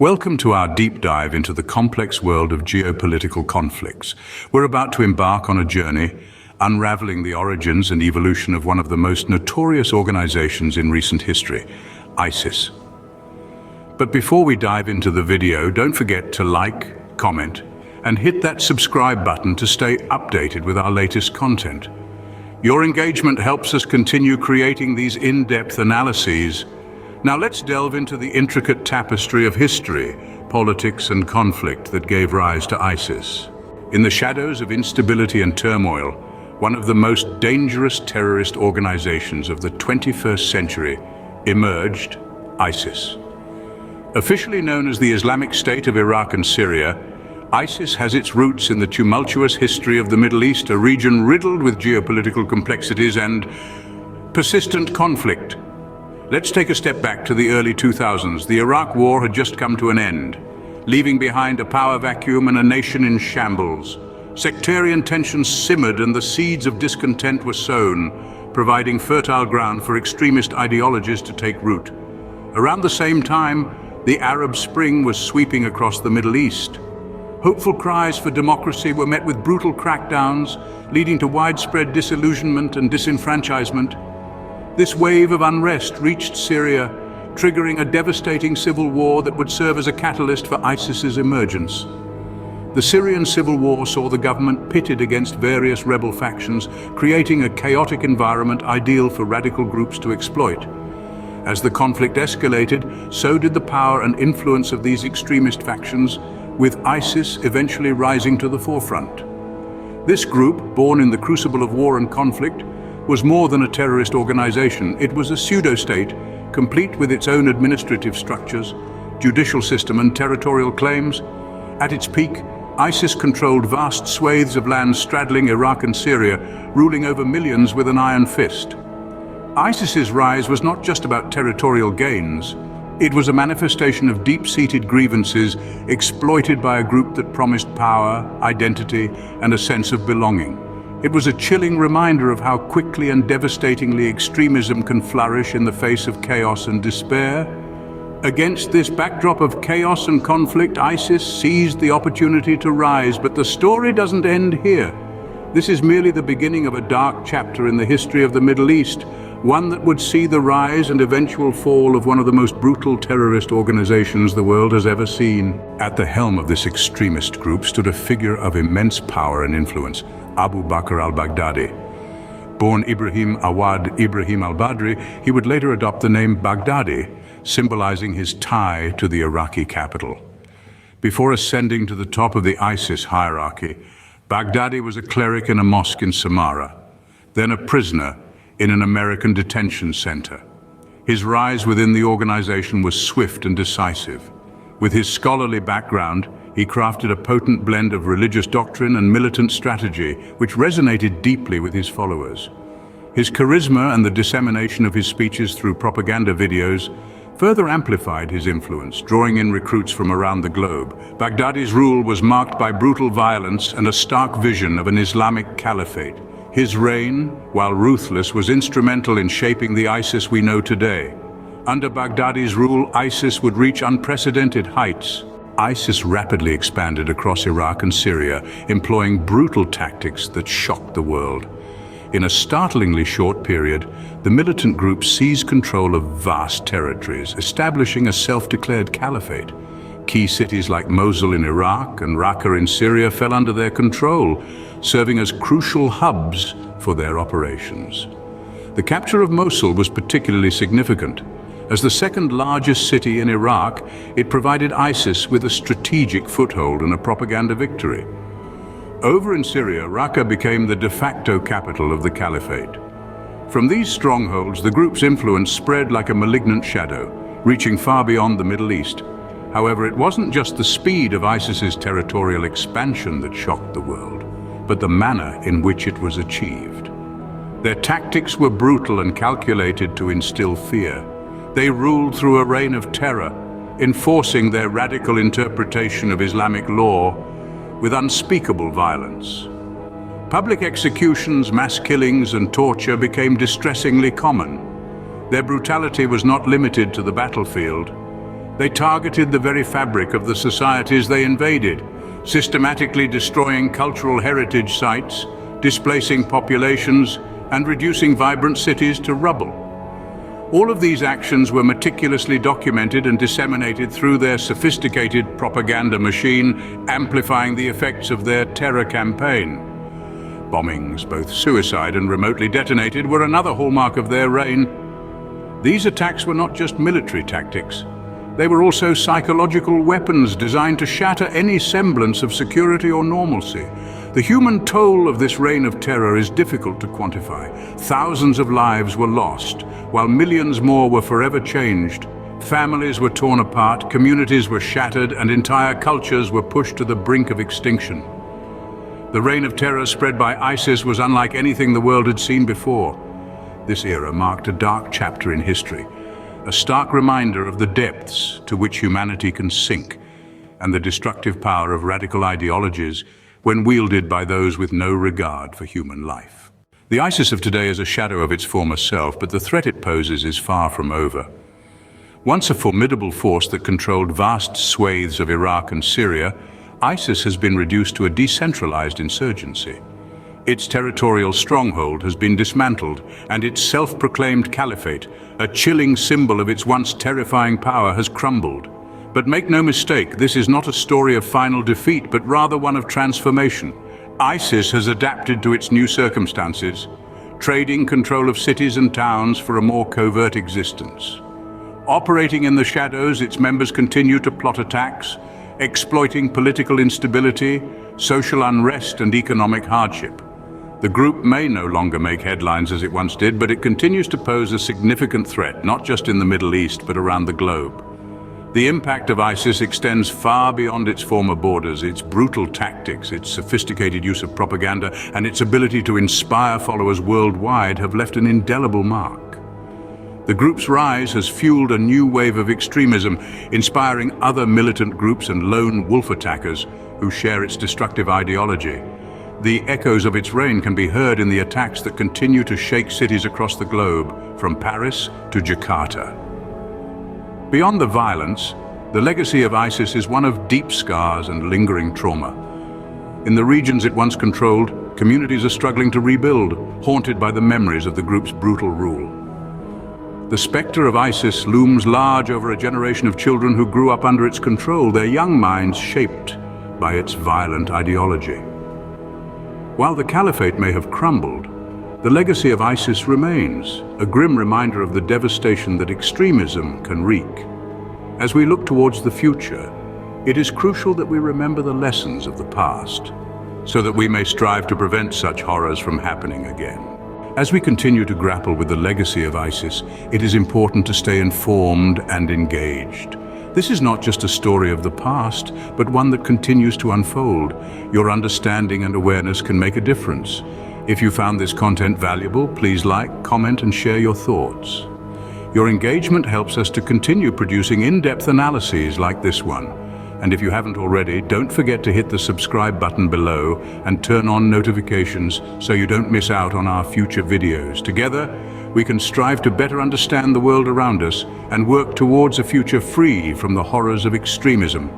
Welcome to our deep dive into the complex world of geopolitical conflicts. We're about to embark on a journey unraveling the origins and evolution of one of the most notorious organizations in recent history, ISIS. But before we dive into the video, don't forget to like, comment, and hit that subscribe button to stay updated with our latest content. Your engagement helps us continue creating these in-depth analyses. Now let's delve into the intricate tapestry of history, politics, and conflict that gave rise to ISIS. In the shadows of instability and turmoil, one of the most dangerous terrorist organizations of the 21st century emerged, ISIS. Officially known as the Islamic State of Iraq and Syria, ISIS has its roots in the tumultuous history of the Middle East, a region riddled with geopolitical complexities and persistent conflict. Let's take a step back to the early 2000s. The Iraq War had just come to an end, leaving behind a power vacuum and a nation in shambles. Sectarian tensions simmered and the seeds of discontent were sown, providing fertile ground for extremist ideologies to take root. Around the same time, the Arab Spring was sweeping across the Middle East. Hopeful cries for democracy were met with brutal crackdowns, leading to widespread disillusionment and disenfranchisement. This wave of unrest reached Syria, triggering a devastating civil war that would serve as a catalyst for ISIS's emergence. The Syrian civil war saw the government pitted against various rebel factions, creating a chaotic environment ideal for radical groups to exploit. As the conflict escalated, so did the power and influence of these extremist factions, with ISIS eventually rising to the forefront. This group, born in the crucible of war and conflict, was more than a terrorist organization. It was a pseudo-state, complete with its own administrative structures, judicial system, and territorial claims. At its peak, ISIS controlled vast swathes of land straddling Iraq and Syria, ruling over millions with an iron fist. ISIS's rise was not just about territorial gains. It was a manifestation of deep-seated grievances exploited by a group that promised power, identity, and a sense of belonging. It was a chilling reminder of how quickly and devastatingly extremism can flourish in the face of chaos and despair. Against this backdrop of chaos and conflict, ISIS seized the opportunity to rise, but the story doesn't end here. This is merely the beginning of a dark chapter in the history of the Middle East, one that would see the rise and eventual fall of one of the most brutal terrorist organizations the world has ever seen. At the helm of this extremist group stood a figure of immense power and influence, Abu Bakr al-Baghdadi. Born Ibrahim Awad Ibrahim al-Badri, he would later adopt the name Baghdadi, symbolizing his tie to the Iraqi capital. Before ascending to the top of the ISIS hierarchy, Baghdadi was a cleric in a mosque in Samarra, then a prisoner in an American detention center. His rise within the organization was swift and decisive. With his scholarly background, he crafted a potent blend of religious doctrine and militant strategy, which resonated deeply with his followers. His charisma and the dissemination of his speeches through propaganda videos further amplified his influence, drawing in recruits from around the globe. Baghdadi's rule was marked by brutal violence and a stark vision of an Islamic caliphate. His reign, while ruthless, was instrumental in shaping the ISIS we know today. Under Baghdadi's rule, ISIS would reach unprecedented heights. ISIS rapidly expanded across Iraq and Syria, employing brutal tactics that shocked the world. In a startlingly short period, the militant group seized control of vast territories, establishing a self-declared caliphate. Key cities like Mosul in Iraq and Raqqa in Syria fell under their control, serving as crucial hubs for their operations. The capture of Mosul was particularly significant. As the second largest city in Iraq, it provided ISIS with a strategic foothold and a propaganda victory. Over in Syria, Raqqa became the de facto capital of the caliphate. From these strongholds, the group's influence spread like a malignant shadow, reaching far beyond the Middle East. However, it wasn't just the speed of ISIS's territorial expansion that shocked the world, but the manner in which it was achieved. Their tactics were brutal and calculated to instill fear. They ruled through a reign of terror, enforcing their radical interpretation of Islamic law with unspeakable violence. Public executions, mass killings, and torture became distressingly common. Their brutality was not limited to the battlefield. They targeted the very fabric of the societies they invaded, systematically destroying cultural heritage sites, displacing populations, and reducing vibrant cities to rubble. All of these actions were meticulously documented and disseminated through their sophisticated propaganda machine, amplifying the effects of their terror campaign. Bombings, both suicide and remotely detonated, were another hallmark of their reign. These attacks were not just military tactics. They were also psychological weapons designed to shatter any semblance of security or normalcy. The human toll of this reign of terror is difficult to quantify. Thousands of lives were lost, while millions more were forever changed. Families were torn apart, communities were shattered, and entire cultures were pushed to the brink of extinction. The reign of terror spread by ISIS was unlike anything the world had seen before. This era marked a dark chapter in history, a stark reminder of the depths to which humanity can sink and the destructive power of radical ideologies when wielded by those with no regard for human life. The ISIS of today is a shadow of its former self, but the threat it poses is far from over. Once a formidable force that controlled vast swathes of Iraq and Syria, ISIS has been reduced to a decentralized insurgency. Its territorial stronghold has been dismantled, and its self-proclaimed caliphate, a chilling symbol of its once terrifying power, has crumbled. But make no mistake, this is not a story of final defeat, but rather one of transformation. ISIS has adapted to its new circumstances, trading control of cities and towns for a more covert existence. Operating in the shadows, its members continue to plot attacks, exploiting political instability, social unrest, and economic hardship. The group may no longer make headlines as it once did, but it continues to pose a significant threat, not just in the Middle East, but around the globe. The impact of ISIS extends far beyond its former borders. Its brutal tactics, its sophisticated use of propaganda, and its ability to inspire followers worldwide have left an indelible mark. The group's rise has fueled a new wave of extremism, inspiring other militant groups and lone wolf attackers who share its destructive ideology. The echoes of its reign can be heard in the attacks that continue to shake cities across the globe, from Paris to Jakarta. Beyond the violence, the legacy of ISIS is one of deep scars and lingering trauma. In the regions it once controlled, communities are struggling to rebuild, haunted by the memories of the group's brutal rule. The specter of ISIS looms large over a generation of children who grew up under its control, their young minds shaped by its violent ideology. While the caliphate may have crumbled, the legacy of ISIS remains, a grim reminder of the devastation that extremism can wreak. As we look towards the future, it is crucial that we remember the lessons of the past, so that we may strive to prevent such horrors from happening again. As we continue to grapple with the legacy of ISIS, it is important to stay informed and engaged. This is not just a story of the past, but one that continues to unfold. Your understanding and awareness can make a difference. If you found this content valuable, please like, comment, and share your thoughts. Your engagement helps us to continue producing in-depth analyses like this one. And if you haven't already, don't forget to hit the subscribe button below and turn on notifications so you don't miss out on our future videos. Together, we can strive to better understand the world around us and work towards a future free from the horrors of extremism.